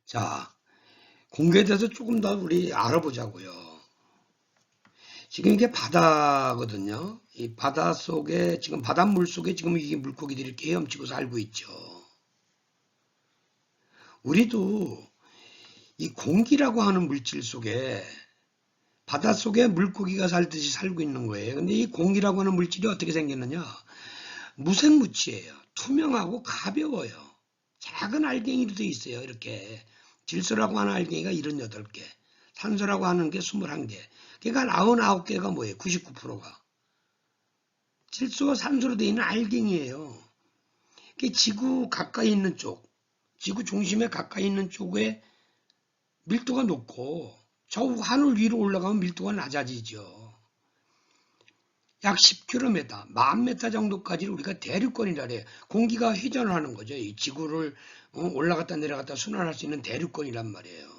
자, 공기에 대해서 조금 더 우리 알아보자고요. 지금 이게 바다거든요. 이 바다 속에, 지금 바닷물 속에 지금 이게 물고기들이 이렇게 헤엄치고 살고 있죠. 우리도 이 공기라고 하는 물질 속에 바닷속에 물고기가 살듯이 살고 있는 거예요. 근데 이 공기라고 하는 물질이 어떻게 생겼느냐? 무생무치예요. 투명하고 가벼워요. 작은 알갱이로 돼 있어요. 이렇게 질소라고 하는 알갱이가 78개, 산소라고 하는 게 21개. 그러니까 99개가 뭐예요? 99%가 질소와 산소로 되어 있는 알갱이에요. 지구 가까이 있는 쪽, 지구 중심에 가까이 있는 쪽에 밀도가 높고 저 하늘 위로 올라가면 밀도가 낮아지죠. 약 10km, 10,000m 정도까지를 우리가 대륙권이라 해요. 공기가 회전을 하는 거죠. 이 지구를 올라갔다 내려갔다 순환할 수 있는 대륙권이란 말이에요.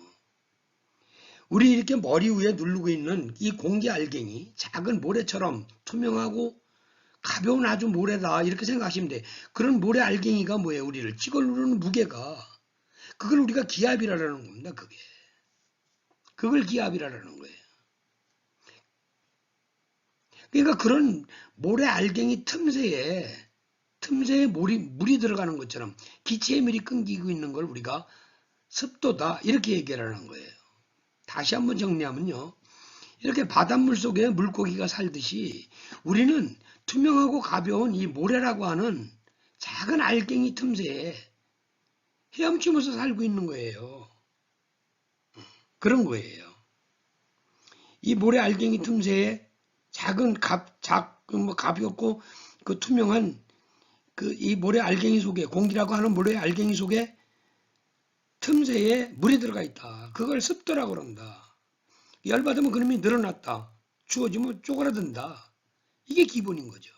우리 이렇게 머리 위에 누르고 있는 이 공기 알갱이, 작은 모래처럼 투명하고 가벼운 아주 모래다 이렇게 생각하시면 돼. 그런 모래 알갱이가 뭐예요? 우리를 찍어 누르는 무게가. 그걸 우리가 기압이라는 겁니다. 그걸 기압이라는 거예요. 그러니까 그런 모래 알갱이 틈새에 물이 들어가는 것처럼 기체의 밀이 끊기고 있는 걸 우리가 습도다 이렇게 얘기하는 거예요. 다시 한번 정리하면요. 이렇게 바닷물 속에 물고기가 살듯이 우리는 투명하고 가벼운 이 모래라고 하는 작은 알갱이 틈새에 헤엄치면서 살고 있는 거예요. 그런 거예요. 이 모래 알갱이 틈새에 작은 가볍고 그 투명한 이 모래 알갱이 속에 공기라고 하는 모래 알갱이 속에 틈새에 물이 들어가 있다. 그걸 습도라고 그런다. 열받으면 그놈이 늘어났다. 추워지면 쪼그라든다. 이게 기본인 거죠.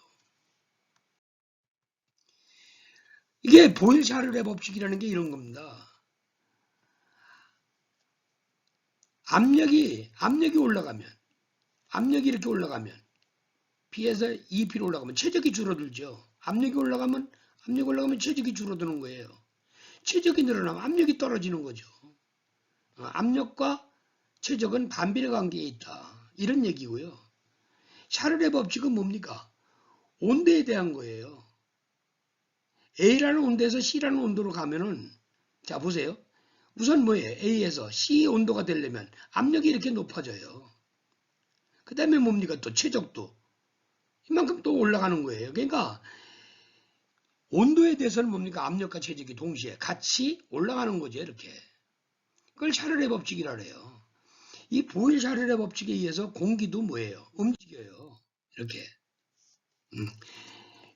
이게 보일-샤를의 법칙이라는 게 이런 겁니다. 압력이 올라가면, 압력이 이렇게 올라가면, P에서 2P로 올라가면 최적이 줄어들죠. 압력이 올라가면 최적이 줄어드는 거예요. 최적이 늘어나면 압력이 떨어지는 거죠. 압력과 최적은 반비례 관계에 있다. 이런 얘기고요. 샤를의 법칙은 뭡니까? 온도에 대한 거예요. A라는 온도에서 C라는 온도로 가면은, 자, 보세요. 우선 뭐예요? A에서 C 온도가 되려면 압력이 이렇게 높아져요. 그 다음에 뭡니까? 또 최적도. 이만큼 또 올라가는 거예요. 그러니까 온도에 대해서는 뭡니까? 압력과 최적이 동시에 같이 올라가는 거죠. 이렇게. 그걸 샤를의 법칙이라 그래요. 이 보일-샤를의 법칙에 의해서 공기도 뭐예요? 움직여요. 이렇게.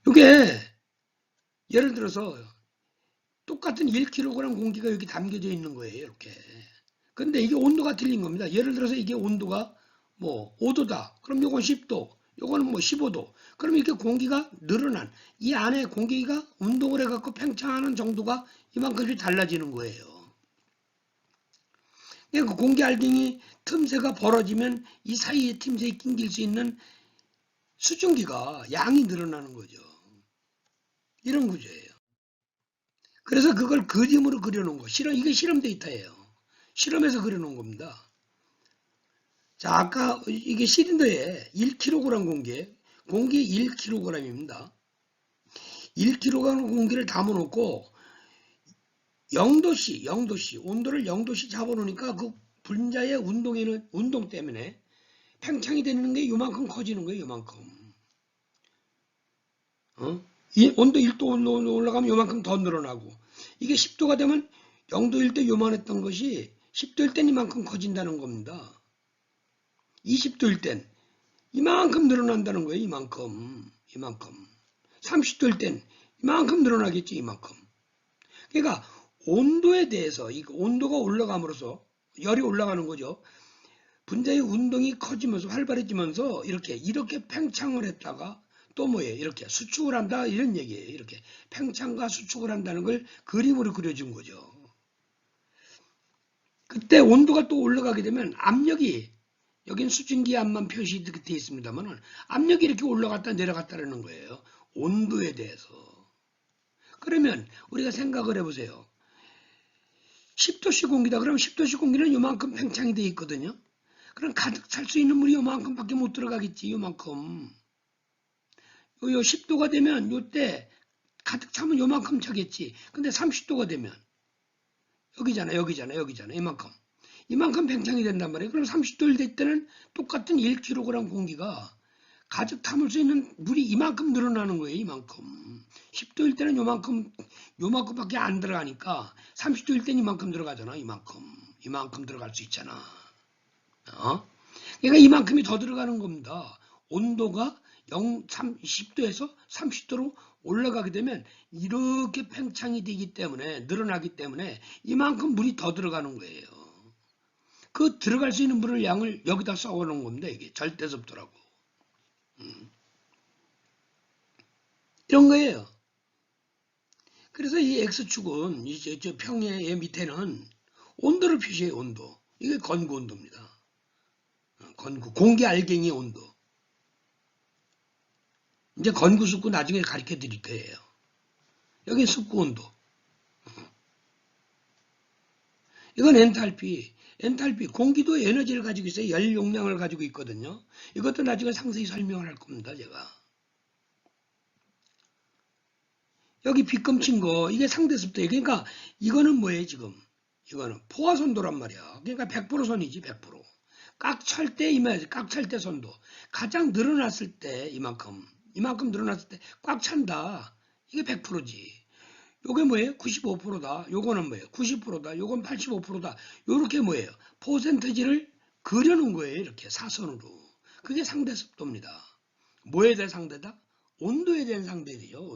이게 예를 들어서 똑같은 1kg 공기가 여기 담겨져 있는 거예요. 이렇게. 근데 이게 온도가 틀린 겁니다. 예를 들어서 이게 온도가 뭐 5도다. 그럼 요건 10도. 요거는 뭐 15도. 그럼 이렇게 공기가 늘어난 이 안에 공기가 운동을 해갖고 팽창하는 정도가 이만큼씩 달라지는 거예요. 그러니까 공기 알갱이 틈새가 벌어지면 이 사이에 틈새에 낑길 수 있는 수증기가 양이 늘어나는 거죠. 이런 구조예요. 그래서 그걸 그림으로 그려놓은 거. 이게 실험 데이터예요. 실험에서 그려놓은 겁니다. 자, 아까 이게 실린더에 1kg 공기 1kg입니다. 1kg 공기를 담아놓고 0도씨, 온도를 0도씨 잡아놓으니까 그 분자의 운동 때문에 팽창이 되는 게 요만큼 커지는 거예요, 요만큼. 이 온도 1도 올라가면 요만큼 더 늘어나고, 이게 10도가 되면 0도일 때 요만했던 것이 10도일 땐 이만큼 커진다는 겁니다. 20도일 땐 이만큼 늘어난다는 거예요. 이만큼. 30도일 땐 이만큼 늘어나겠죠. 이만큼. 그러니까 온도에 대해서 이 온도가 올라감으로써 열이 올라가는 거죠. 분자의 운동이 커지면서 활발해지면서 이렇게 팽창을 했다가 또 뭐예요? 이렇게 수축을 한다 이런 얘기예요. 이렇게 팽창과 수축을 한다는 걸 그림으로 그려준 거죠. 그때 온도가 또 올라가게 되면 압력이 여긴 수증기압만 표시되어 있습니다만 압력이 이렇게 올라갔다 내려갔다는 거예요. 온도에 대해서. 그러면 우리가 생각을 해보세요. 10도씨 공기다. 그럼 10도씨 공기는 요만큼 팽창이 돼 있거든요. 그럼 가득 찰 수 있는 물이 요만큼밖에 못 들어가겠지. 요만큼. 요 10도가 되면 요때 가득 차면 요만큼 차겠지. 근데 30도가 되면 여기잖아. 이만큼 팽창이 된단 말이에요. 그럼 30도일 될 때는 똑같은 1kg 공기가 가득 담을 수 있는 물이 이만큼 늘어나는 거예요. 이만큼. 10도일 때는 요만큼밖에 안 들어가니까 30도일 때는 이만큼 들어가잖아. 이만큼 들어갈 수 있잖아. 그러니까 이만큼이 더 들어가는 겁니다. 온도가 10도에서 30도로 올라가게 되면 이렇게 팽창이 되기 때문에 늘어나기 때문에 이만큼 물이 더 들어가는 거예요. 그 들어갈 수 있는 물을 양을 여기다 써놓은 겁니다. 이게 절대습도라고. 이런 거예요. 그래서 이 X축은 이제 저 평의 밑에는 온도를 표시해요. 온도. 이게 건구 온도입니다. 건구 공기 알갱이 온도. 이제 건구 습구 나중에 가르쳐 드릴 거예요. 여기 습구 온도. 이건 엔탈피. 공기도 에너지를 가지고 있어요. 열 용량을 가지고 있거든요. 이것도 나중에 상세히 설명을 할 겁니다. 제가. 여기 빗금친 거 이게 상대습도예요. 그러니까 이거는 뭐예요 지금. 이거는 포화선도란 말이야. 그러니까 100% 선이지 100%. 꽉찰 때 선도. 가장 늘어났을 때 이만큼 늘어났을 때 꽉 찬다. 이게 100%지. 요게 뭐예요? 95%다. 요거는 뭐예요? 90%다. 요건 85%다. 요렇게 뭐예요? 퍼센트지를 그려놓은 거예요. 이렇게 사선으로. 그게 상대습도입니다. 뭐에 대한 상대다? 온도에 대한 상대죠.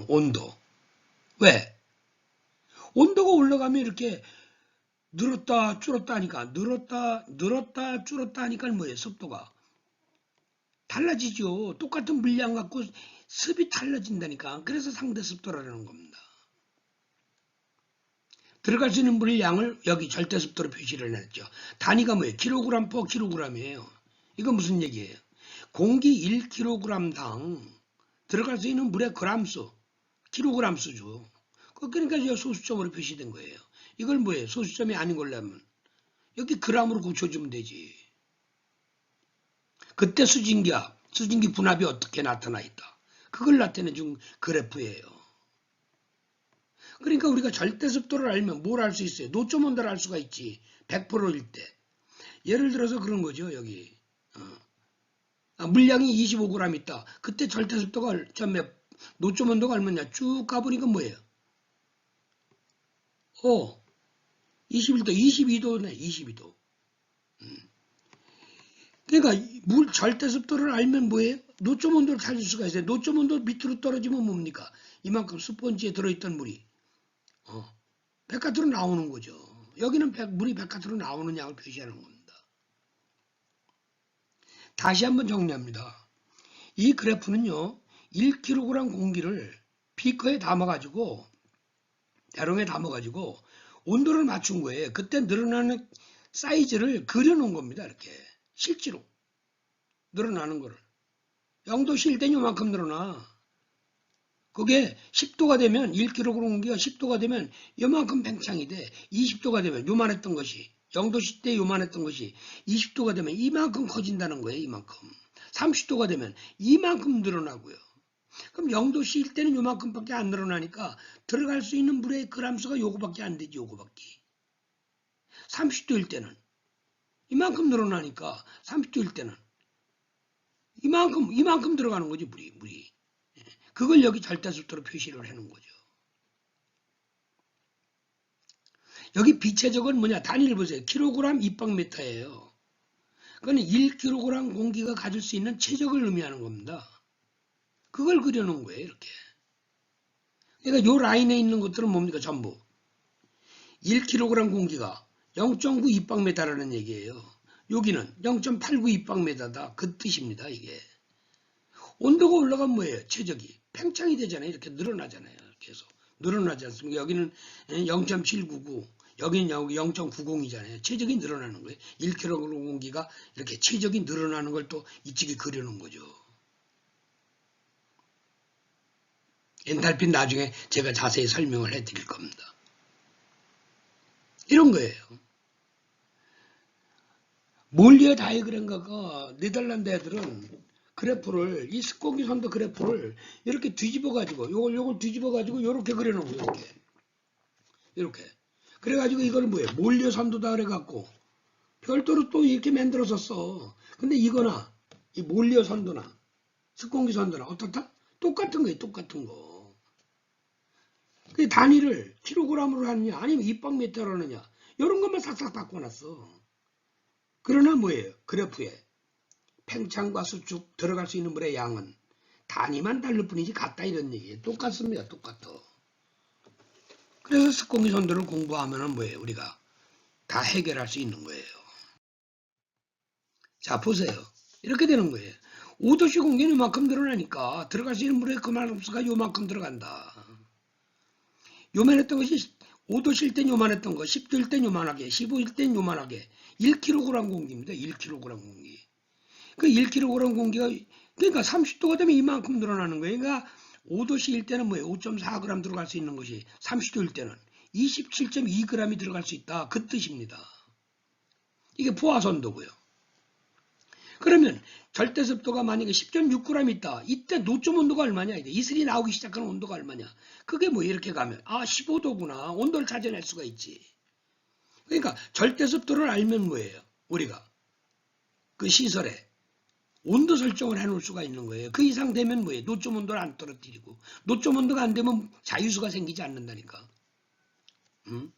온도. 왜? 온도가 올라가면 이렇게 늘었다 줄었다 하니까 늘었다 줄었다 하니까 뭐예요? 습도가 달라지죠. 똑같은 물량 갖고 습이 달라진다니까. 그래서 상대습도라는 겁니다. 들어갈 수 있는 물의 양을 여기 절대습도로 표시를 해놨죠. 단위가 뭐예요? 킬로그램 퍼 킬로그램이에요. 이거 무슨 얘기예요? 공기 1kg당 들어갈 수 있는 물의 그람수, 킬로그램 수죠. 그러니까 이 소수점으로 표시된 거예요. 이걸 뭐예요? 소수점이 아닌 걸로 하면 여기 그람으로 고쳐주면 되지. 그때 수증기 분압이 어떻게 나타나 있다. 그걸 나타내준 그래프예요. 그러니까 우리가 절대습도를 알면 뭘 알 수 있어요? 노점 온도를 알 수가 있지. 100%일 때. 예를 들어서 그런 거죠. 여기 물량이 25g 있다. 그때 절대습도가 노점 온도가 얼마냐. 쭉 가보니까 뭐예요? 21도, 22도네. 22도. 그러니까 물 절대습도를 알면 뭐예요? 노점 온도를 찾을 수가 있어요. 노점 온도 밑으로 떨어지면 뭡니까? 이만큼 스펀지에 들어있던 물이 백화트로 나오는 거죠. 여기는 물이 백화트로 나오는 양을 표시하는 겁니다. 다시 한번 정리합니다. 이 그래프는요. 1kg 공기를 비커에 담아가지고 대롱에 담아가지고 온도를 맞춘 거예요. 그때 늘어나는 사이즈를 그려놓은 겁니다. 이렇게 실제로 늘어나는 거를 0도씨일 땐 요만큼 늘어나. 그게 10도가 되면 1kg 공기가 10도가 되면 요만큼 팽창이 돼. 20도가 되면 요만했던 것이 0도씨 때 요만했던 것이 20도가 되면 이만큼 커진다는 거예요. 이만큼. 30도가 되면 이만큼 늘어나고요. 그럼 0도씨일 때는 요만큼밖에 안 늘어나니까 들어갈 수 있는 물의 그람수가 요거밖에 안 되지. 요거밖에. 30도일 때는 이만큼 늘어나니까 30도일 때는 이만큼 들어가는 거지. 물이. 그걸 여기 절대습도로 표시를 해놓은 거죠. 여기 비체적은 뭐냐? 단위를 보세요. 킬로그램 입방미터예요. 그건 1kg 공기가 가질 수 있는 체적을 의미하는 겁니다. 그걸 그려놓은 거예요. 이렇게. 그러니까 요 라인에 있는 것들은 뭡니까? 전부. 1kg 공기가 0.9 입방미터라는 얘기예요. 여기는 0.89 입방미터다. 그 뜻입니다. 이게. 온도가 올라가면 뭐예요? 체적이. 팽창이 되잖아요. 이렇게 늘어나잖아요. 계속. 늘어나지 않습니까? 여기는 0.799, 여기는 0.90이잖아요. 체적이 늘어나는 거예요. 1kg 공기가 이렇게 체적이 늘어나는 걸 또 이쪽에 그려놓은 거죠. 엔탈피 나중에 제가 자세히 설명을 해드릴 겁니다. 이런 거예요. 몰리어 다이어그램과 네덜란드 애들은 그래프를, 이 스콘기 선도 그래프를 이렇게 뒤집어 가지고, 요걸 뒤집어 가지고 요렇게 그려놓은 거예요. 이렇게. 그래가지고 이걸 뭐예요? 몰리어 선도다 그래갖고 별도로 또 이렇게 만들어서 근데 이거나 이 몰리어 선도나 스콘기 선도나 어떻다? 똑같은 거예요. 똑같은 거. 그 단위를 킬로그램으로 하느냐 아니면 입방미터로 하느냐 이런 것만 싹싹 바꿔놨어. 그러나 뭐예요? 그래프에 팽창과 수축 들어갈 수 있는 물의 양은 단위만 다를 뿐이지 같다 이런 얘기예요. 똑같습니다. 똑같아. 그래서 스콘기 선도를 공부하면은 뭐예요? 우리가 다 해결할 수 있는 거예요. 자, 보세요. 이렇게 되는 거예요. 5도씨 공기는 요만큼 늘어나니까 들어갈 수 있는 물의 그만큼수가 요만큼 들어간다. 요만했던 것이 5도씨일 땐 요만했던 거, 10도일 땐 요만하게, 15일 땐 요만하게 1kg 공기입니다. 1kg 공기. 그 1kg 공기가 그러니까 30도가 되면 이만큼 늘어나는 거예요. 그러니까 5도씨일 때는 뭐예요? 5.4g 들어갈 수 있는 것이 30도일 때는 27.2g이 들어갈 수 있다. 그 뜻입니다. 이게 포화선도고요. 그러면 절대습도가 만약에 10.6g 있다. 이때 노점 온도가 얼마냐? 이슬이 나오기 시작하는 온도가 얼마냐? 그게 뭐 이렇게 가면 15도구나. 온도를 찾아낼 수가 있지. 그러니까 절대습도를 알면 뭐예요? 우리가 그 시설에 온도 설정을 해놓을 수가 있는 거예요. 그 이상 되면 뭐예요? 노점 온도를 안 떨어뜨리고 노점 온도가 안 되면 자유수가 생기지 않는다니까. 응?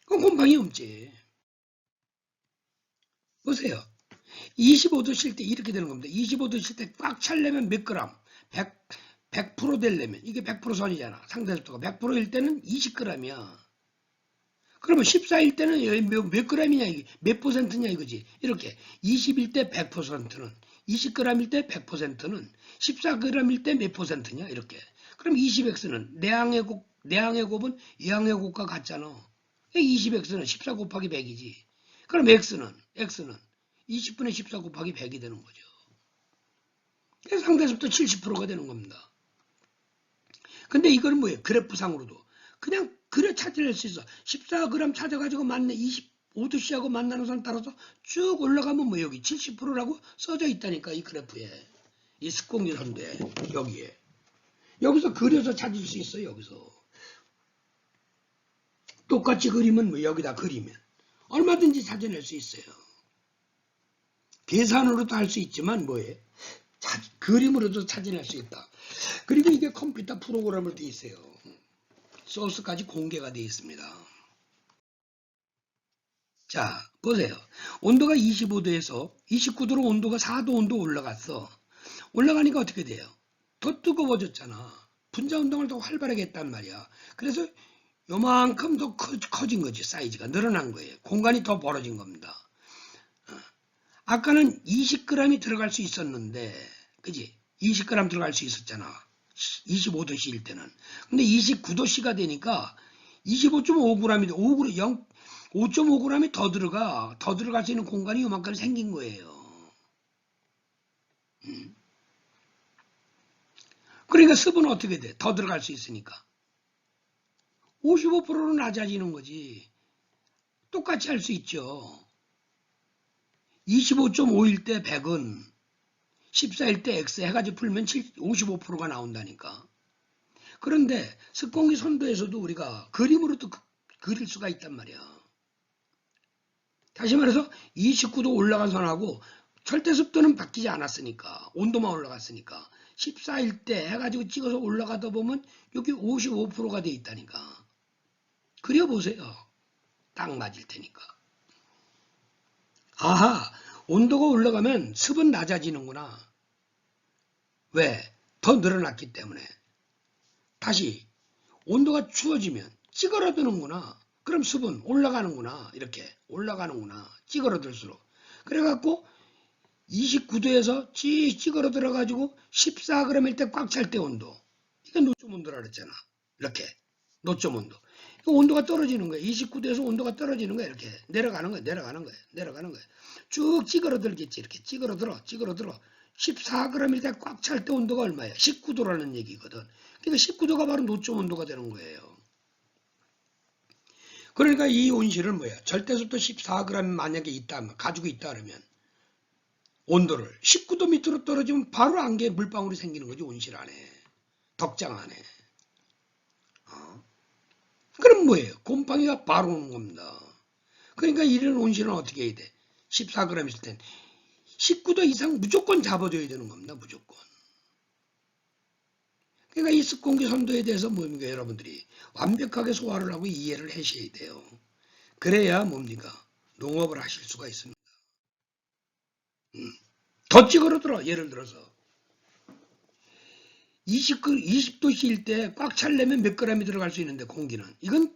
그건 곰팡이 없지. 보세요. 25도 쉴 때 이렇게 되는 겁니다. 25도 쉴 때 꽉 차려면 몇 그램? 100% 되려면 이게 100% 선이잖아. 상대습도가 100%일 때는 20g이야. 그러면 14일 때는 몇 g이냐 이게 몇 퍼센트냐 이거지. 이렇게 20일 때 100%는 20g일 때 100%는 14g일 때 몇 퍼센트냐 이렇게. 그럼 20x는 내항의 곱은 이항의 곱과 같잖아. 20x는 14 곱하기 100이지. 그럼 x는 20분의 14 곱하기 100이 되는 거죠. 그래서 상대습도 70%가 되는 겁니다. 근데 이거는 뭐예요? 그래프상으로도 그냥 그래 찾아낼 수 있어. 14g 찾아가지고 만나 25도씨하고 만나는 선 따라서 쭉 올라가면 뭐 여기 70%라고 써져 있다니까 이 그래프에 이 스콘기 선도에 여기에 여기서 그려서 찾을 수 있어. 여기서 똑같이 그리면 뭐 여기다 그리면 얼마든지 찾아낼 수 있어요. 계산으로도 할 수 있지만 뭐예요? 그림으로도 찾아낼 수 있다. 그리고 이게 컴퓨터 프로그램으로 되어 있어요. 소스까지 공개가 되어 있습니다. 자, 보세요. 온도가 25도에서 29도로 온도가 4도 온도 올라갔어. 올라가니까 어떻게 돼요? 더 뜨거워졌잖아. 분자 운동을 더 활발하게 했단 말이야. 그래서 요만큼 더 커진 거지. 사이즈가 늘어난 거예요. 공간이 더 벌어진 겁니다. 아까는 20g이 들어갈 수 있었는데, 그지? 20g 들어갈 수 있었잖아. 25도씨일 때는. 근데 29도씨가 되니까 25.5g이 5.5g이 더 들어갈 수 있는 공간이 요만큼 생긴 거예요. 그러니까 습은 어떻게 돼? 더 들어갈 수 있으니까. 55%로 낮아지는 거지. 똑같이 할 수 있죠. 25.5일 때 100은 14일 때 X 해가지고 풀면 55%가 나온다니까. 그런데 스콘기 선도에서도 우리가 그림으로도 그릴 수가 있단 말이야. 다시 말해서 29도 올라간 선하고 절대습도는 바뀌지 않았으니까 온도만 올라갔으니까 14일 때 해가지고 찍어서 올라가다 보면 여기 55%가 돼 있다니까. 그려보세요. 딱 맞을 테니까. 아하, 온도가 올라가면 습은 낮아지는구나. 왜? 더 늘어났기 때문에. 다시 온도가 추워지면 찌그러드는구나. 그럼 습은 올라가는구나. 이렇게 올라가는구나. 찌그러들수록. 그래갖고 29도에서 찌그러들어가지고 14g일 때 꽉 찰 때 온도. 이게 노점 온도라 그랬잖아. 이렇게 노점 온도. 온도가 떨어지는 거야. 29도에서 온도가 떨어지는 거야. 이렇게 내려가는 거야. 내려가는 거야. 쭉 찌그러들겠지. 이렇게 찌그러들어. 14g일 때 꽉 찰 때 온도가 얼마야? 19도라는 얘기거든. 그러니까 19도가 바로 노점 온도가 되는 거예요. 그러니까 이 온실은 뭐야? 절대속도 14g 만약에 있다, 가지고 있다 그러면 온도를 19도 밑으로 떨어지면 바로 안개 물방울이 생기는 거지, 온실 안에. 덕장 안에. 그럼 뭐예요? 곰팡이가 바로 오는 겁니다. 그러니까 이런 온실은 어떻게 해야 돼? 14g 있을 땐 19도 이상 무조건 잡아줘야 되는 겁니다. 무조건. 그러니까 이 습공기 선도에 대해서 뭡니까? 여러분들이 완벽하게 소화를 하고 이해를 하셔야 돼요. 그래야 뭡니까? 농업을 하실 수가 있습니다. 더 찌그러들어. 예를 들어서 20도씨일 때 꽉 찰려면 몇 g이 들어갈 수 있는데 공기는. 이건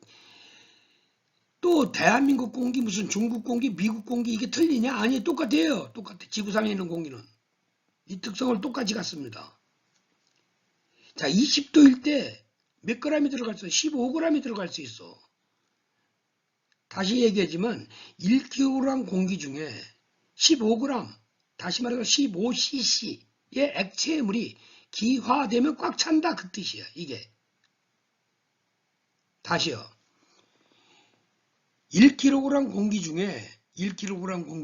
또 대한민국 공기 무슨 중국 공기 미국 공기 이게 틀리냐? 아니 똑같아요. 똑같아. 지구상에 있는 공기는. 이 특성을 똑같이 갖습니다. 자 20도일 때 몇 g이 들어갈 수 있어? 15g이 들어갈 수 있어. 다시 얘기하지만 1kg 공기 중에 15g 다시 말해서 15cc의 액체물이 기화되면 꽉 찬다 그 뜻이야. 이게. 다시요. 1kg 공기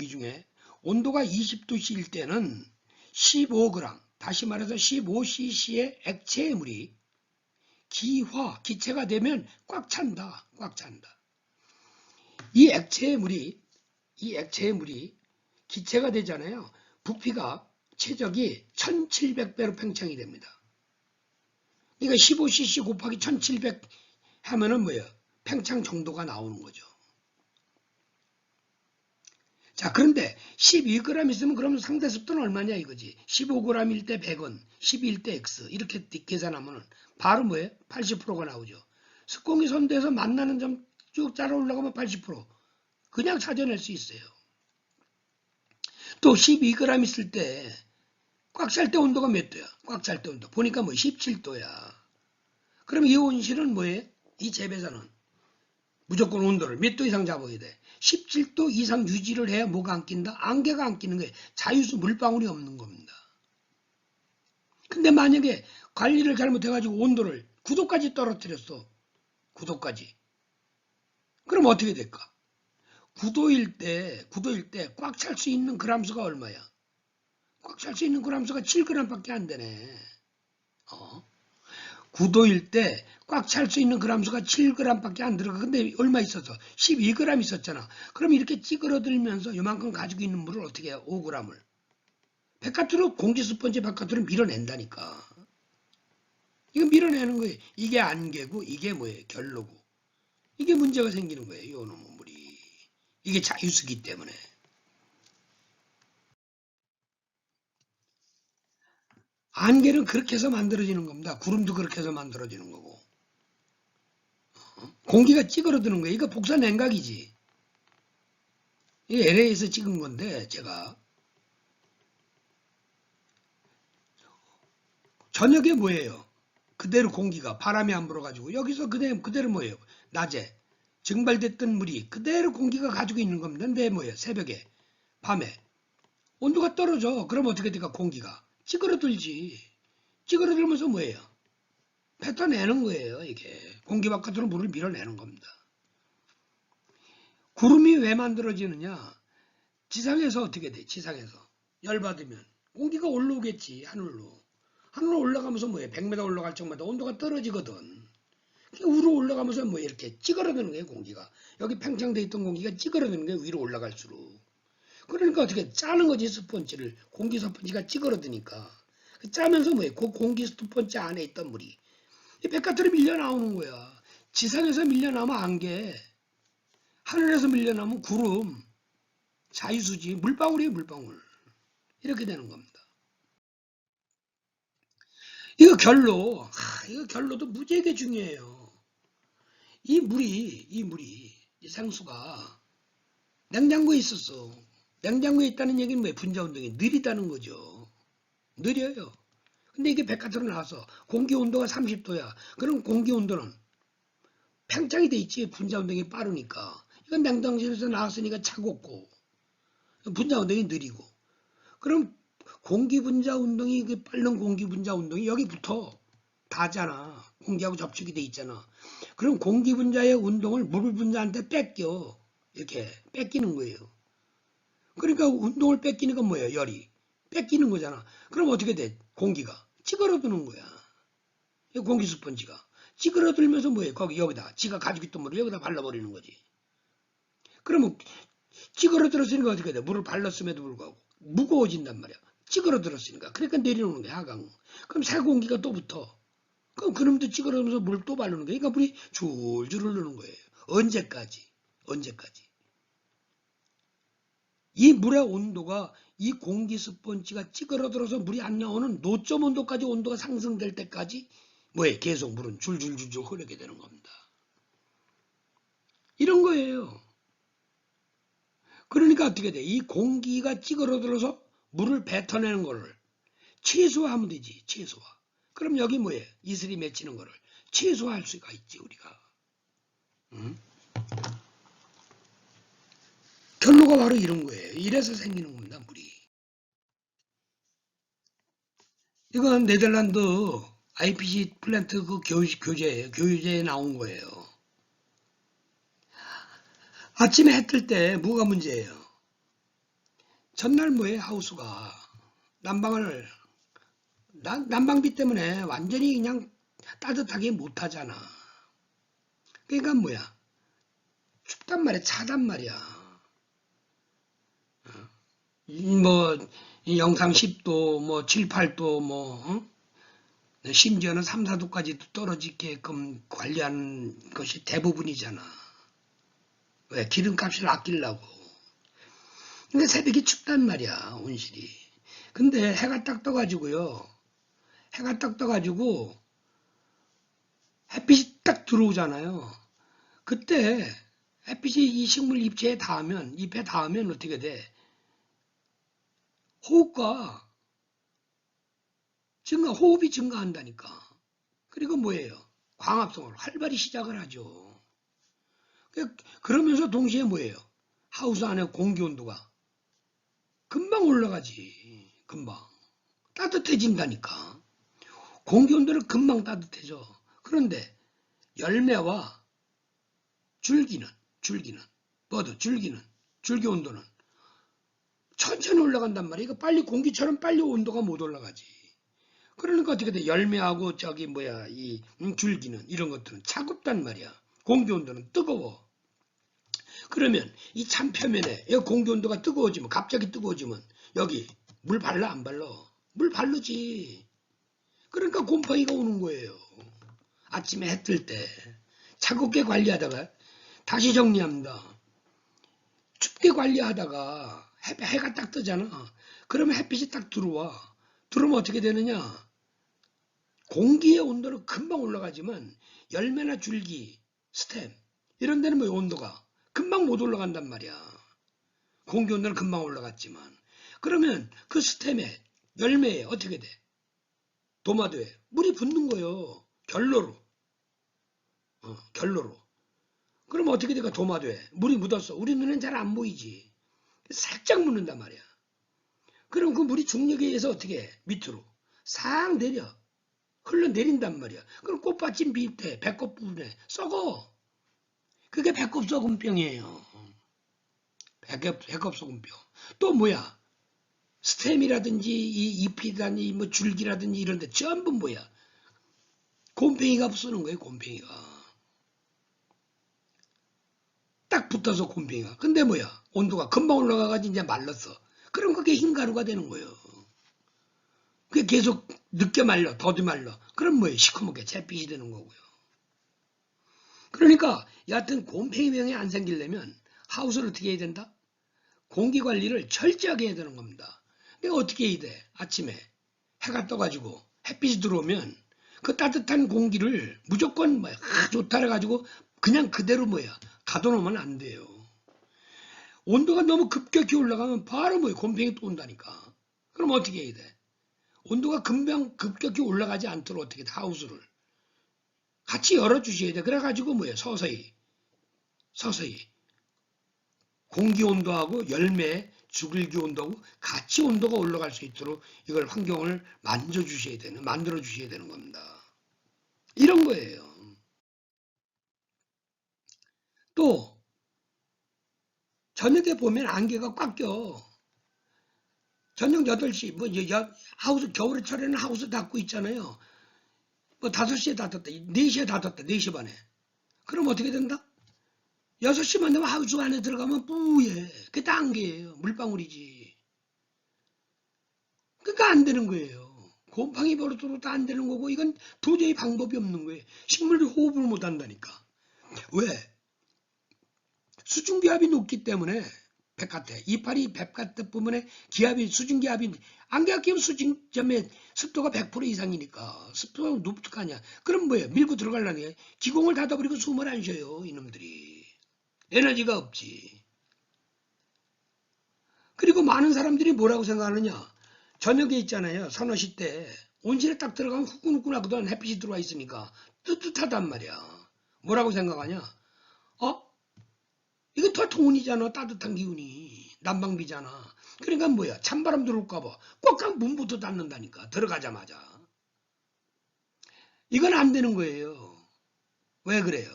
중에 온도가 20도씨일 때는 15g 다시 말해서 15cc의 액체물이 기체가 되면 꽉 찬다. 꽉 찬다. 이 액체물이 기체가 되잖아요. 부피가 최적이 1700배로 팽창이 됩니다. 그러니까 15cc 곱하기 1700 하면은 뭐예요? 팽창 정도가 나오는 거죠. 자, 그런데 12g 있으면 그러면 상대 습도는 얼마냐 이거지. 15g일 때 100원, 12일 때 X 이렇게 계산하면 바로 뭐예요? 80%가 나오죠. 습공기 선도에서 만나는 점 쭉 따라 올라가면 80% 그냥 찾아낼 수 있어요. 또 12g 있을 때 꽉 찰 때 온도가 몇 도야? 꽉 찰 때 온도 보니까 뭐 17도야. 그럼 이 온실은 뭐예요? 이 재배사는 무조건 온도를 몇 도 이상 잡아야 돼. 17도 이상 유지를 해야 뭐가 안 낀다? 안개가 안 끼는 거예요. 자유수 물방울이 없는 겁니다. 근데 만약에 관리를 잘못해가지고 온도를 9도까지 떨어뜨렸어. 9도까지. 그럼 어떻게 될까? 9도일 때 꽉 찰 수 있는 그람수가 얼마야? 꽉 찰 수 있는 그람수가 7g밖에 안 되네. 9도일 때 꽉 찰 수 있는 그람수가 7g밖에 안 들어가. 근데 얼마 있었어? 12g 있었잖아. 그럼 이렇게 찌그러들면서 이만큼 가지고 있는 물을 어떻게 해요? 5g을. 바깥으로 공기 스펀지 바깥으로 밀어낸다니까. 이거 밀어내는 거예요. 이게 안개고 이게 뭐예요? 결로고. 이게 문제가 생기는 거예요. 이 놈의 물이. 이게 자유수기 때문에. 안개는 그렇게 해서 만들어지는 겁니다. 구름도 그렇게 해서 만들어지는 거고. 공기가 찌그러드는 거예요. 이거 복사 냉각이지. 이 LA에서 찍은 건데 제가 저녁에 뭐예요? 그대로 공기가 바람이 안 불어가지고 여기서 그대로 뭐예요? 낮에 증발됐던 물이 그대로 공기가 가지고 있는 겁니다. 근데 뭐예요? 새벽에 밤에 온도가 떨어져. 그럼 어떻게 될까? 공기가 찌그러들지. 찌그러들면서 뭐예요? 뱉어내는 거예요. 이게 공기 바깥으로 물을 밀어내는 겁니다. 구름이 왜 만들어지느냐? 지상에서 어떻게 돼? 지상에서 열받으면 공기가 올라오겠지. 하늘로 올라가면서 뭐예요? 100m 올라갈 적마다 온도가 떨어지거든. 위로 올라가면서 뭐 이렇게 찌그러드는 거예요. 공기가. 여기 팽창돼 있던 공기가 찌그러드는 거예요. 위로 올라갈수록. 그러니까 어떻게 짜는 거지. 스펀지를. 공기 스펀지가 찌그러드니까. 짜면서 뭐예요? 그 공기 스펀지 안에 있던 물이 바깥으로 밀려 나오는 거야. 지상에서 밀려 나오면 안개, 하늘에서 밀려 나오면 구름, 자유수지, 물방울이에요. 물방울. 이렇게 되는 겁니다. 이거 결로도 무지하게 중요해요. 이 물이 상수가 냉장고에 있었어. 냉장고에 있다는 얘기는 뭐예요? 분자운동이 느리다는 거죠. 느려요. 근데 이게 바깥으로 나와서 공기 온도가 30도야. 그럼 공기 온도는 팽창이 돼 있지. 분자운동이 빠르니까. 이건 냉동실에서 나왔으니까 차갑고 분자운동이 느리고. 그럼 공기 분자 운동이 빠른 공기 분자 운동이 여기부터 닿잖아. 공기하고 접촉이 돼 있잖아. 그럼 공기 분자의 운동을 물 분자한테 뺏겨. 이렇게 뺏기는 거예요. 그러니까 운동을 뺏기니까 뭐예요? 열이. 뺏기는 거잖아. 그럼 어떻게 돼? 공기가 찌그러드는 거야. 공기 스펀지가. 찌그러들면서 뭐예요? 거기 여기다. 지가 가지고 있던 물을 여기다 발라버리는 거지. 그러면 찌그러들었으니까 어떻게 돼? 물을 발랐음에도 불구하고 무거워진단 말이야. 찌그러들었으니까. 그러니까 내려오는 거야, 하강. 그럼 새 공기가 또 붙어. 그럼 그놈도 찌그러면서 물 또 바르는 거야. 그러니까 물이 줄줄 흐르는 거예요. 언제까지? 언제까지? 이 물의 온도가 이 공기 스펀지가 찌그러들어서 물이 안 나오는 노점 온도까지 온도가 상승될 때까지 뭐에 계속 물은 줄줄줄줄 흐르게 되는 겁니다. 이런 거예요. 그러니까 어떻게 돼? 이 공기가 찌그러들어서 물을 뱉어내는 거를 최소화하면 되지. 최소화. 그럼 여기 뭐예요? 이슬이 맺히는 거를 최소화할 수가 있지 우리가. 응? 결로가 바로 이런 거예요. 이래서 생기는 겁니다. 물이. 이건 네덜란드 IPC 플랜트 그 교재예요. 교재에 나온 거예요. 아침에 해 뜰 때 뭐가 문제예요? 전날 뭐예요? 하우스가 난방비 때문에 완전히 그냥 따뜻하게 못하잖아. 그러니까 뭐야? 춥단 말이야. 차단 말이야. 뭐 영상 10도 뭐 7, 8도 뭐 심지어는 3, 4도까지도 떨어지게끔 관리하는 것이 대부분이잖아. 왜? 기름값을 아끼려고. 근데 새벽이 춥단 말이야, 온실이. 근데 해가 딱 떠가지고요. 해가 딱 떠가지고 햇빛이 딱 들어오잖아요. 그때 햇빛이 이 식물 잎에 닿으면 어떻게 돼? 호흡이 증가한다니까. 그리고 뭐예요? 광합성을 활발히 시작을 하죠. 그러면서 동시에 뭐예요? 하우스 안에 공기 온도가 금방 올라가지. 금방. 따뜻해진다니까. 공기 온도는 금방 따뜻해져. 그런데 열매와 줄기는, 줄기 온도는 천천히 올라간단 말이야. 이거 빨리 공기처럼 빨리 온도가 못 올라가지. 그러니까 어떻게 돼? 열매하고 이 줄기는 이런 것들은 차갑단 말이야. 공기 온도는 뜨거워. 그러면 이 찬표면에 공기 온도가 뜨거워지면 갑자기 뜨거워지면 여기 물 발라 안 발라? 물 바르지. 그러니까 곰팡이가 오는 거예요. 아침에 해 뜰 때 차갑게 관리하다가 다시 정리합니다. 춥게 관리하다가 해가 딱 뜨잖아. 그러면 햇빛이 딱 들어와. 들어오면 어떻게 되느냐? 공기의 온도는 금방 올라가지만 열매나 줄기, 스템 이런 데는 뭐 온도가 금방 못 올라간단 말이야. 공기 온도는 금방 올라갔지만 그러면 그 스템에 열매에 어떻게 돼? 도마도에 물이 붙는 거예요. 결로로. 결로로. 그럼 어떻게 될까? 도마도에 물이 묻었어. 우리 눈엔 잘 안 보이지. 살짝 묻는단 말이야. 그럼 그 물이 중력에 의해서 어떻게 해? 밑으로 싹 내려. 흘러내린단 말이야. 그럼 꽃받침 밑에 배꼽 부분에 썩어. 그게 배꼽 썩은병이에요. 배꼽 썩은병. 또 뭐야? 스템이라든지 이 잎이라든지 뭐 줄기라든지 이런 데 전부 뭐야? 곰팡이가 쓰는 거예요. 곰팡이가. 딱 붙어서 곰팡이가. 근데 뭐야? 온도가 금방 올라가가지고 이제 말랐어. 그럼 그게 흰가루가 되는 거예요. 그게 계속 늦게 말려, 더디 말려. 그럼 뭐예요? 시커멓게 잿빛이 되는 거고요. 그러니까 여하튼 곰팡이병이 안 생기려면 하우스를 어떻게 해야 된다? 공기 관리를 철저하게 해야 되는 겁니다. 내가 어떻게 해야 돼? 아침에 해가 떠가지고 햇빛이 들어오면 그 따뜻한 공기를 무조건 뭐야? 좋다 해가지고 그냥 그대로 뭐야? 가둬놓으면 안 돼요. 온도가 너무 급격히 올라가면 바로 뭐야? 곰팡이 또 온다니까. 그럼 어떻게 해야 돼? 온도가 금방 급격히 올라가지 않도록 어떻게 돼? 하우스를 같이 열어주셔야 돼. 그래가지고 뭐야? 서서히 공기 온도하고 열매, 줄기 온도하고 같이 온도가 올라갈 수 있도록 이걸 환경을 만들어 주셔야 되는 겁니다. 이런 거예요. 또 저녁에 보면 안개가 꽉 껴. 저녁 8시, 하우스, 겨울철에는 하우스 닫고 있잖아요. 5시에 닫았다, 4시에 닫았다, 4시 반에. 그럼 어떻게 된다? 6시만 되면 하우스 안에 들어가면 뿌예. 그게 다 안개예요. 물방울이지. 그러니까 안 되는 거예요. 곰팡이 버릇으로 다 안 되는 거고, 이건 도저히 방법이 없는 거예요. 식물이 호흡을 못 한다니까. 왜? 수증기압이 높기 때문에 백화태, 이파리 백화태 부분에 기압이, 수증기압이, 안개가 끼면 수증점에 습도가 100% 이상이니까 습도가 높을 거 아니야. 그럼 뭐예요? 밀고 들어가려니 기공을 닫아버리고 숨을 안 쉬어요, 이놈들이. 에너지가 없지. 그리고 많은 사람들이 뭐라고 생각하느냐? 저녁에 있잖아요. 서너 시 때 온실에 딱 들어가면 후끈후끈하거든. 햇빛이 들어와 있으니까 뜨뜻하단 말이야. 뭐라고 생각하냐? 이거 더 돈이잖아. 따뜻한 기운이. 난방비잖아. 그러니까 뭐야? 찬바람 들어올까봐 꽉꽉 문부터 닫는다니까. 들어가자마자. 이건 안 되는 거예요. 왜 그래요?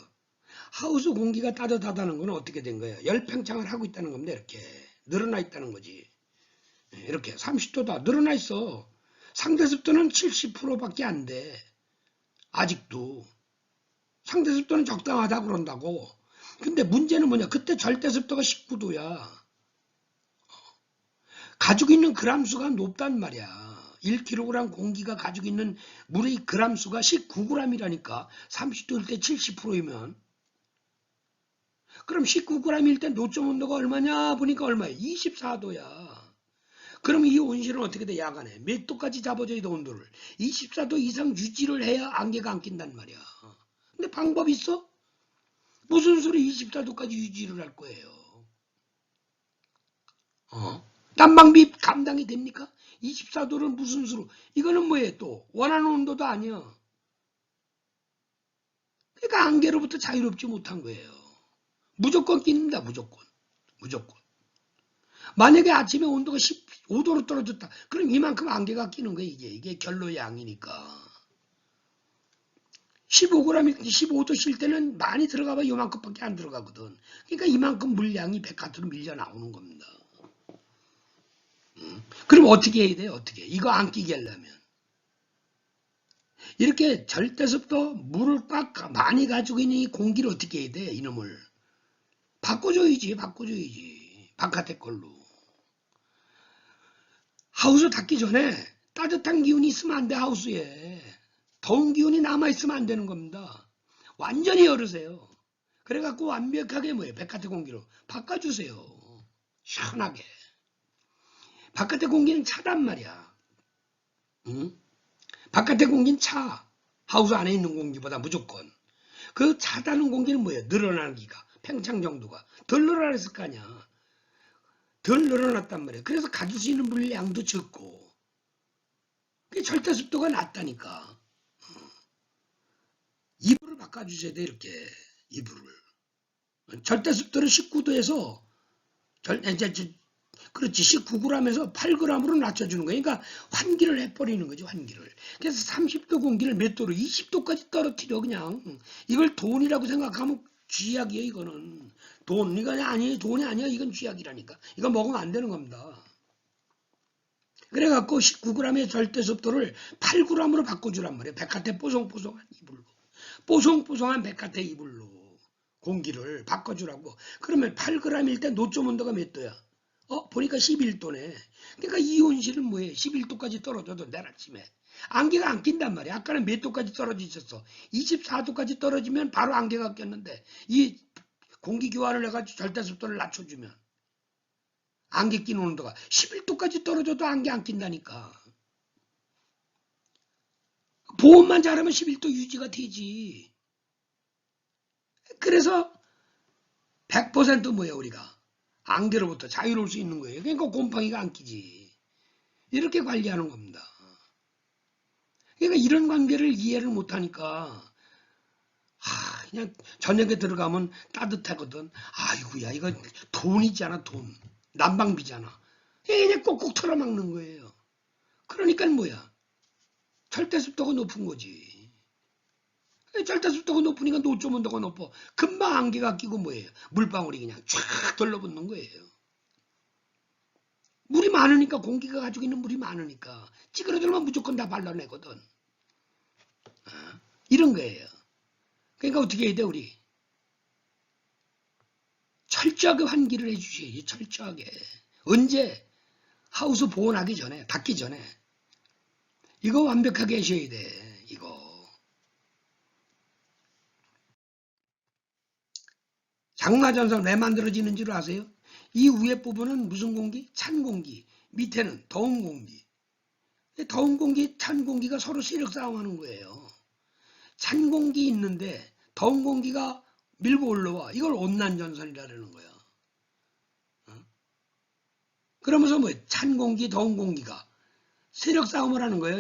하우스 공기가 따뜻하다는 건 어떻게 된 거예요? 열팽창을 하고 있다는 겁니다. 이렇게 늘어나 있다는 거지. 이렇게 30도다 늘어나 있어. 상대 습도는 70%밖에 안 돼. 아직도. 상대 습도는 적당하다 그런다고. 근데 문제는 뭐냐? 그때 절대 습도가 19도야. 가지고 있는 그람 수가 높단 말이야. 1kg 공기가 가지고 있는 물의 그람 수가 19g이라니까. 30도일 때 70%이면. 그럼 19g일 때 노점 온도가 얼마냐 보니까 얼마야? 24도야. 그럼 이 온실은 어떻게 돼? 야간에 몇 도까지 잡아줘야 돼? 온도를 24도 이상 유지를 해야 안개가 안 낀단 말이야. 근데 방법 있어? 무슨 소리 24도까지 유지를 할 거예요? 난방비 감당이 됩니까? 24도는 무슨 수로? 이거는 뭐예요? 또 원하는 온도도 아니야. 그러니까 안개로부터 자유롭지 못한 거예요. 무조건 낀다. 무조건. 만약에 아침에 온도가 15도로 떨어졌다. 그럼 이만큼 안개가 끼는 거예요. 이게 결로의 양이니까. 15g, 15도 쉴 때는 많이 들어가봐 요만큼밖에 안 들어가거든. 그러니까 이만큼 물량이 백화트로 밀려 나오는 겁니다. 그럼 어떻게 해야 돼요? 어떻게? 이거 안 끼게 하려면. 이렇게 절대습도 물을 꽉 많이 가지고 있는 이 공기를 어떻게 해야 돼? 이놈을. 바꿔줘야지. 바깥의 걸로. 하우스 닫기 전에 따뜻한 기운이 있으면 안 돼. 하우스에. 더운 기운이 남아있으면 안 되는 겁니다. 완전히 열으세요. 그래갖고 완벽하게 뭐예요? 바깥의 공기로 바꿔주세요. 시원하게. 바깥의 공기는 차단 말이야. 응? 바깥의 공기는 차. 하우스 안에 있는 공기보다 무조건. 그 차다는 공기는 뭐예요? 늘어나는 기가. 팽창 정도가. 덜 늘어났을 거 아니야. 덜 늘어났단 말이야. 그래서 가질 수 있는 물량도 적고. 그게 절대 습도가 낮다니까. 이불을 바꿔주셔야 돼. 이렇게. 이불을. 절대 습도를 19도에서 그렇지 19g에서 8g으로 낮춰주는 거예요. 그러니까 환기를 해버리는 거죠. 환기를. 그래서 30도 공기를 몇 도로 20도까지 떨어뜨려 그냥. 이걸 돈이라고 생각하면 쥐약이에요. 이거는. 돈 이거 아니에요. 돈이 아니야. 이건 쥐약이라니까. 이거 먹으면 안 되는 겁니다. 그래갖고 19g의 절대 습도를 8g으로 바꿔주란 말이에요. 백화태 뽀송뽀송한 이불로. 뽀송뽀송한 백화태 이불로 공기를 바꿔주라고. 그러면 8g일 때 노점 온도가 몇 도야? 보니까 11도네. 그러니까 이 온실은 뭐예요? 11도까지 떨어져도 내일 아침에. 안개가 안 낀단 말이야. 아까는 몇 도까지 떨어져 있었어? 24도까지 떨어지면 바로 안개가 꼈는데 이 공기 교환을 해가지고 절대습도를 낮춰주면 안개 끼는 온도가 11도까지 떨어져도 안개 안 낀다니까. 보온만 잘하면 11도 유지가 되지. 그래서 100% 뭐예요 우리가? 안개로부터 자유로울 수 있는 거예요. 그러니까 곰팡이가 안 끼지. 이렇게 관리하는 겁니다. 그러니까 이런 관계를 이해를 못하니까 그냥 저녁에 들어가면 따뜻하거든. 아이고야 이거 돈이잖아 돈. 난방비잖아. 그냥 꼭꼭 털어막는 거예요. 그러니까 뭐야. 절대습도가 높은 거지. 절대습도가 높으니까 노점 온도가 높아. 금방 안개가 끼고 뭐예요? 물방울이 그냥 쫙 들러붙는 거예요. 물이 많으니까, 공기가 가지고 있는 물이 많으니까 찌그러들면 무조건 다 발라내거든. 이런 거예요. 그러니까 어떻게 해야 돼, 우리? 철저하게 환기를 해주셔야지. 철저하게. 언제? 하우스 보온하기 전에, 닫기 전에. 이거 완벽하게 하셔야 돼. 이거. 장마전선 왜 만들어지는 줄 아세요? 이 위에 부분은 무슨 공기? 찬 공기. 밑에는 더운 공기. 더운 공기, 찬 공기가 서로 세력 싸움하는 거예요. 찬 공기 있는데 더운 공기가 밀고 올라와. 이걸 온난전선이라는 거야. 그러면서 뭐 찬 공기, 더운 공기가 세력 싸움을 하는 거예요.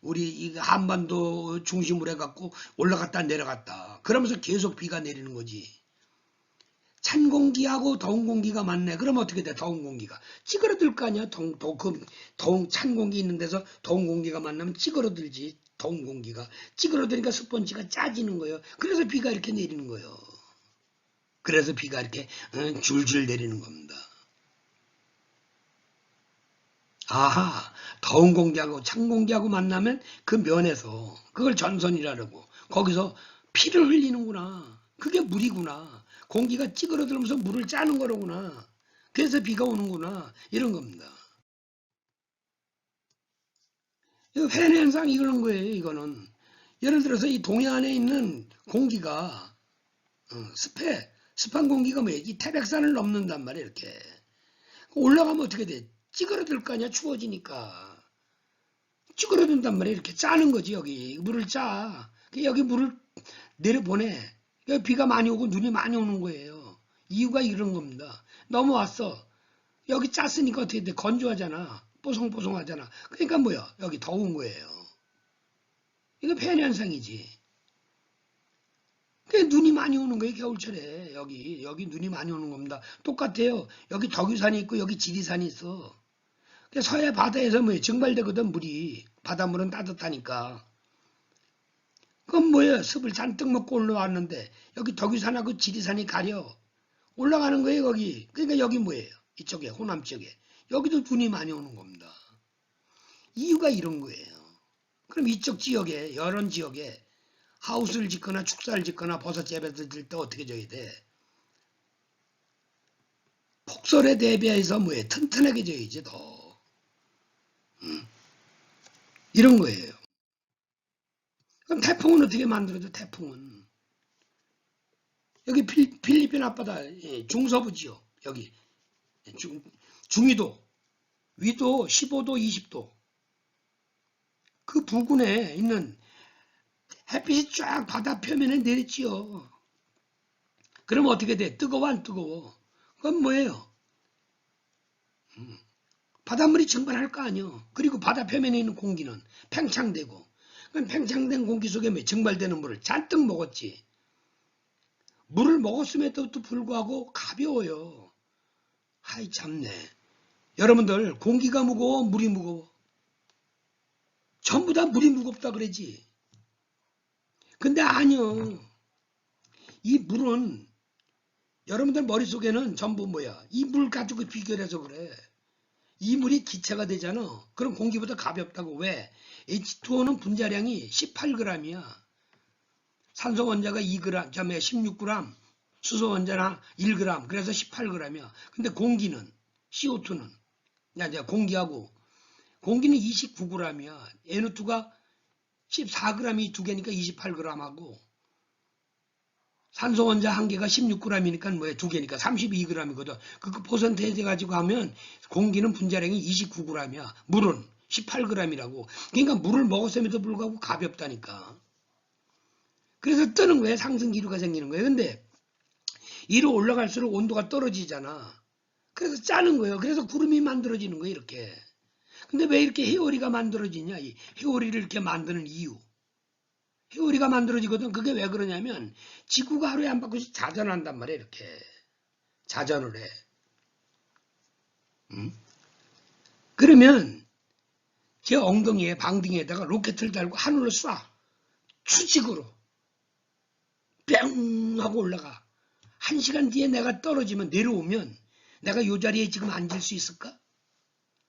우리 이 한반도 중심으로 해갖고 올라갔다 내려갔다. 그러면서 계속 비가 내리는 거지. 찬 공기하고 더운 공기가 맞네. 그러면 어떻게 돼? 더운 공기가 찌그러들 거 아니야. 더운 찬 공기 있는 데서 더운 공기가 만나면 찌그러들지. 더운 공기가 찌그러드니까 스펀지가 짜지는 거예요. 그래서 비가 이렇게 내리는 거예요. 그래서 비가 이렇게 줄줄 내리는 겁니다. 아하, 더운 공기하고 찬 공기하고 만나면 그 면에서 그걸 전선이라고 거기서 피를 흘리는구나. 그게 물이구나. 공기가 찌그러들면서 물을 짜는 거로구나. 그래서 비가 오는구나. 이런 겁니다. 이거 팬 현상 이런 거예요. 이거는 예를 들어서 이 동해안에 있는 공기가 습한 공기가 뭐예요? 이 태백산을 넘는단 말이에요. 이렇게 올라가면 어떻게 돼? 찌그러들 거 아니야. 추워지니까 찌그러든단 말이에요. 이렇게 짜는 거지. 여기 물을 짜. 여기 물을 내려보내. 여기 비가 많이 오고 눈이 많이 오는 거예요. 이유가 이런 겁니다. 넘어왔어. 여기 짰으니까 어떻게 돼? 건조하잖아. 뽀송뽀송하잖아. 그러니까 뭐야? 여기 더운 거예요. 이거 팬 현상이지. 그게 눈이 많이 오는 거예요. 겨울철에. 여기 눈이 많이 오는 겁니다. 똑같아요. 여기 덕유산이 있고 여기 지리산이 있어. 서해 바다에서 뭐예요? 증발되거든 물이. 바닷물은 따뜻하니까. 그건 뭐예요? 습을 잔뜩 먹고 올라왔는데 여기 덕유산하고 지리산이 가려. 올라가는 거예요. 거기. 그러니까 여기 뭐예요? 이쪽에 호남 쪽에. 여기도 눈이 많이 오는 겁니다. 이유가 이런 거예요. 그럼 이쪽 지역에 이런 지역에 하우스를 짓거나 축사를 짓거나 버섯 재배를 질 때 어떻게 져야 돼? 폭설에 대비해서 뭐예요? 튼튼하게 져야지 더. 이런 거예요. 그럼 태풍은 어떻게 만들어져? 태풍은 여기 필리핀 앞바다 중서부 지역 여기 중위도 위도 15도 20도 그 부근에 있는 햇빛이 쫙 바다 표면에 내리지요. 그럼 어떻게 돼? 뜨거워 안 뜨거워? 그건 뭐예요? 바닷물이 증발할 거 아니요. 그리고 바다 표면에 있는 공기는 팽창되고 그럼 팽창된 공기 속에 증발되는 물을 잔뜩 먹었지. 물을 먹었음에도 불구하고 가벼워요. 아이 참네. 여러분들 공기가 무거워 물이 무거워? 전부 다 물이 무겁다 그러지. 근데 아니요. 이 물은 여러분들 머릿속에는 전부 뭐야? 이 물 가지고 비교해서 그래. 이 물이 기체가 되잖아. 그럼 공기보다 가볍다고. 왜? H2O는 분자량이 18g이야. 산소 원자가 2g, 16g, 수소 원자나 1g, 그래서 18g이야. 근데 공기는, CO2는, 공기하고, 공기는 29g이야. N2가 14g이 두 개니까 28g하고, 산소 원자 한 개가 16g이니까 뭐야? 두 개니까 32g이거든. 그 퍼센테이지 가지고 하면 공기는 분자량이 29g이야. 물은 18g이라고. 그러니까 물을 먹었음에도 불구하고 가볍다니까. 그래서 뜨는 거예요. 상승 기류가 생기는 거예요. 근데 위로 올라갈수록 온도가 떨어지잖아. 그래서 짜는 거예요. 그래서 구름이 만들어지는 거예요. 이렇게. 근데 왜 이렇게 해오리가 만들어지냐? 이 해오리를 이렇게 만드는 이유. 해오리가 만들어지거든. 그게 왜 그러냐면 지구가 하루에 한 바퀴씩 자전한단 말이야. 이렇게 자전을 해. 그러면 제 엉덩이에 방등에다가 로켓을 달고 하늘로 쏴. 추직으로. 뿅 하고 올라가. 1시간 뒤에 내가 떨어지면 내려오면 내가 이 자리에 지금 앉을 수 있을까?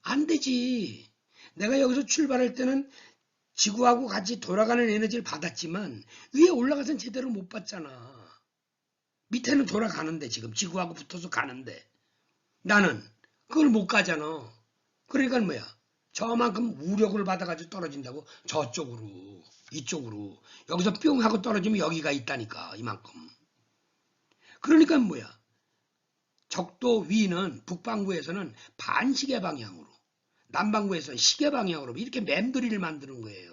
안 되지. 내가 여기서 출발할 때는 지구하고 같이 돌아가는 에너지를 받았지만 위에 올라가서는 제대로 못 받잖아. 밑에는 돌아가는데 지금 지구하고 붙어서 가는데 나는 그걸 못 가잖아. 그러니까 뭐야? 저만큼 우력을 받아가지고 떨어진다고 저쪽으로 이쪽으로 여기서 뿅 하고 떨어지면 여기가 있다니까 이만큼. 그러니까 뭐야? 적도 위는 북반구에서는 반시계 방향으로 남반구에서는 시계 방향으로 이렇게 맴돌이를 만드는 거예요.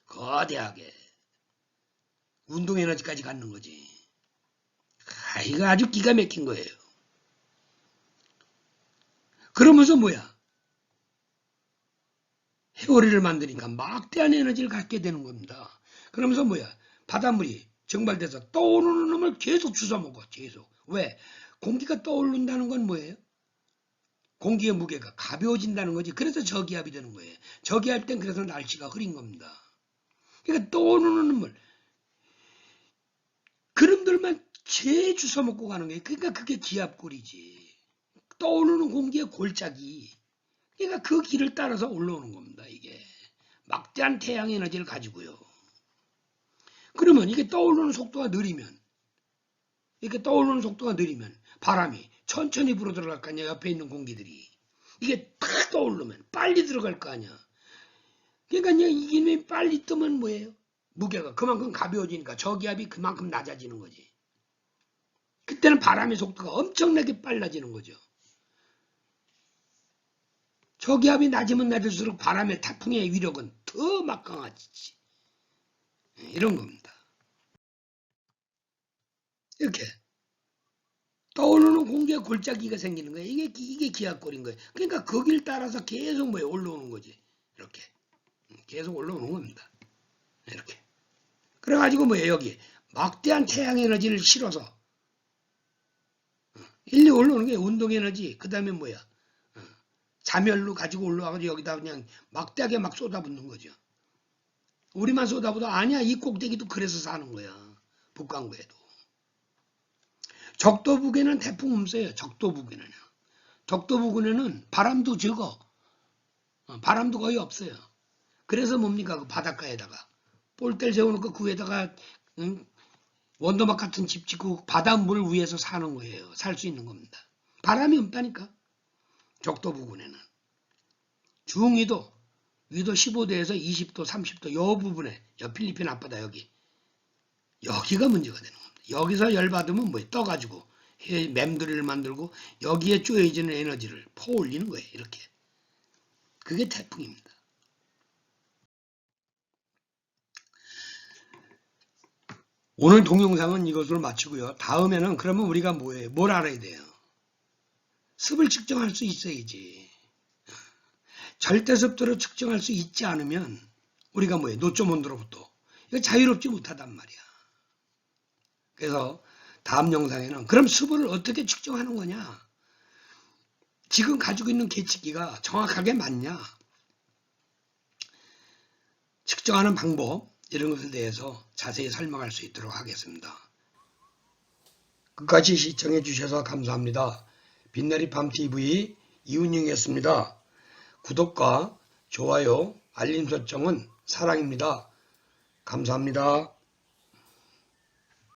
거대하게 운동에너지까지 갖는 거지. 이거 아주 기가 막힌 거예요. 그러면서 뭐야? 해오리를 만드니까 막대한 에너지를 갖게 되는 겁니다. 그러면서 뭐야? 바닷물이 증발돼서 떠오르는 놈을 계속 주워먹어. 계속. 왜? 공기가 떠오른다는 건 뭐예요? 공기의 무게가 가벼워진다는 거지. 그래서 저기압이 되는 거예요. 저기압 땐 그래서 날씨가 흐린 겁니다. 그러니까 떠오르는 물. 그놈들만 제 주워 먹고 가는 거예요. 그러니까 그게 기압골이지. 떠오르는 공기의 골짜기. 그러니까 그 길을 따라서 올라오는 겁니다. 이게 막대한 태양 에너지를 가지고요. 그러면 이게 떠오르는 속도가 느리면 이렇게 떠오르는 속도가 느리면 바람이 천천히 불어 들어갈 거 아니야. 옆에 있는 공기들이. 이게 탁 떠오르면 빨리 들어갈 거 아니야. 그러니까 이게 빨리 뜨면 뭐예요? 무게가 그만큼 가벼워지니까 저기압이 그만큼 낮아지는 거지. 그때는 바람의 속도가 엄청나게 빨라지는 거죠. 저기압이 낮으면 낮을수록 바람의 태풍의 위력은 더 막강해지지. 이런 겁니다. 이렇게 떠오르는 공기의 골짜기가 생기는 거예요. 이게 기압골인 거예요. 그러니까 거기를 따라서 계속 뭐예요? 올라오는 거지. 이렇게 계속 올라오는 겁니다. 이렇게. 그래가지고 뭐예요? 여기 막대한 태양 에너지를 실어서 일리 올라오는 게 운동 에너지. 그 다음에 뭐야? 자멸로 가지고 올라와가지고 여기다 그냥 막대하게 막 쏟아붓는 거죠. 우리만 쏟아붓어 아니야. 이 꼭대기도 그래서 사는 거야. 북광구에도. 적도북에는 태풍 없어요. 적도북에는요. 적도북에는 바람도 적어. 바람도 거의 없어요. 그래서 뭡니까? 그 바닷가에다가 볼대를 세워놓고 그 위에다가 원더막 같은 집 짓고 바닷물 위에서 사는 거예요. 살 수 있는 겁니다. 바람이 없다니까. 적도부근에는. 중위도 위도 15도에서 20도, 30도 요 부분에 필리핀 앞바다 여기가 문제가 되는 겁니다. 여기서 열받으면 뭐 떠가지고 맴돌이를 만들고 여기에 쪼여지는 에너지를 퍼올리는 거예요. 이렇게. 그게 태풍입니다. 오늘 동영상은 이것으로 마치고요. 다음에는 그러면 우리가 뭐예요? 뭘 알아야 돼요? 습을 측정할 수 있어야지. 절대습도를 측정할 수 있지 않으면 우리가 뭐예요? 노점 온도로부터 이거 자유롭지 못하단 말이야. 그래서 다음 영상에는 그럼 습을 어떻게 측정하는 거냐? 지금 가지고 있는 계측기가 정확하게 맞냐? 측정하는 방법 이런 것에 대해서 자세히 설명할 수 있도록 하겠습니다. 끝까지 시청해 주셔서 감사합니다. 빛나리 밤TV 이훈영이었습니다. 구독과 좋아요, 알림 설정은 사랑입니다. 감사합니다.